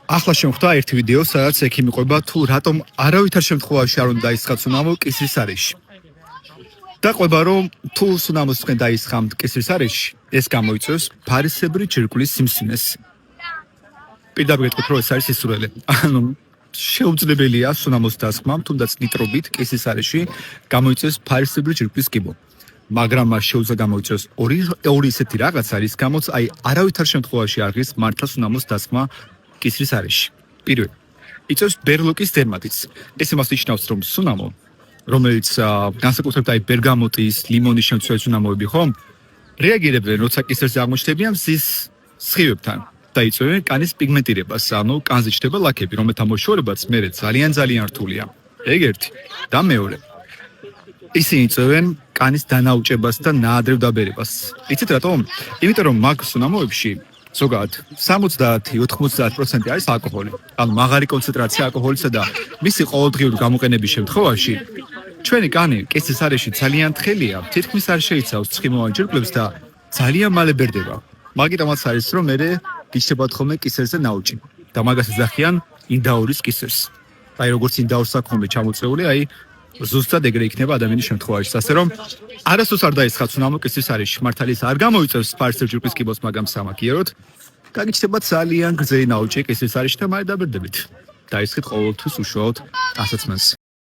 ახლა შემხვდა ერთი ვიდეო, სადაც ექიმი ყვება თუ რატომ არავითარ შემთხვევაში არ უნდა დაისხათ სუნამო კისრის არეში. და ყვება რომ თუ სუნამოს თქვენ დაისხამთ კისრის არეში, ეს გამოიწვევს ფარისებრი ჯირკვლის სიმსივნეს. პირდაპირ გეტყვით რომ ეს არის სისურველი. ანუ შეუძლებელია სუნამოს დასხმა, თუნდაც ლიტრობით კისრის არეში გამოიწვევს ფარისებრი ჯირკვლის კიბო. მაგრამ მას შეუძლია გამოიწვევს ორი ისეთი რაღაცა, რის გამოც აი არავითარ შემთხვევაში არ ღირს მართლა სუნამოს დასხმა კისრის არეში. პირველი, იწვევს ბერლოკის დერმატიტს. ეს იმას ნიშნავს, რომ სუნამო, რომელიც განსაკუთრებით აი ბერგამოტის, ლიმონის შემცველი სუნამოები ხომ, რეაგირებენ, როცა კისერზე აღმოჩნდებიან მზის სხივებთან და იწვევენ კანის პიგმენტირებას, ანუ კანზე ჩნდება ლაქები, რომელთა მოშორებაც მერე ძალიან რთულია. ეგ ერთი. და მეორე, ისინი იწვევენ კანის დანაუჭებას და ნაადრევ დაბერებას. იცით რატომ? იმიტომ რომ მაგ სუნამოებში ზოგადად 70-90% არის ალკოჰოლი. ანუ მაღალი კონცენტრაცია ალკოჰოლისა და მისი ყოველდღიური გამოყენების შემთხვევაში ჩვენი კანი კისრის არეში ძალიან თხელია, თითქმის არ შეიცავს ცხიმოვან ჯირკვლებს და ძალიან მალე ბერდება. მაგიტომაც არის რომ მერე გიჩნდებათ ხოლმე კისერზე ნაუჭი და მაგას ეძახიან ინდაურის კისერს. აი როგორც ინდაურს აქვს ხოლმე ჩამოწეული, აი ზუსტად ეგრე იქნება ადამიანის შემთხვევაში. ასე რომ არასდროს არ დაისხათ სუნამო კისრის არეში. მართალი ის არ გამოიწვევს ფარისებრი ჯირკვლის კიბოს, მაგრამ სამაგიეროდ გაგიჩნდება ძალიან გრძელი ნაუჭი კისრის არეში და მალე დაბერდებით. დაისხეთ ყოველთვის უშუალოდ ასაცმელს.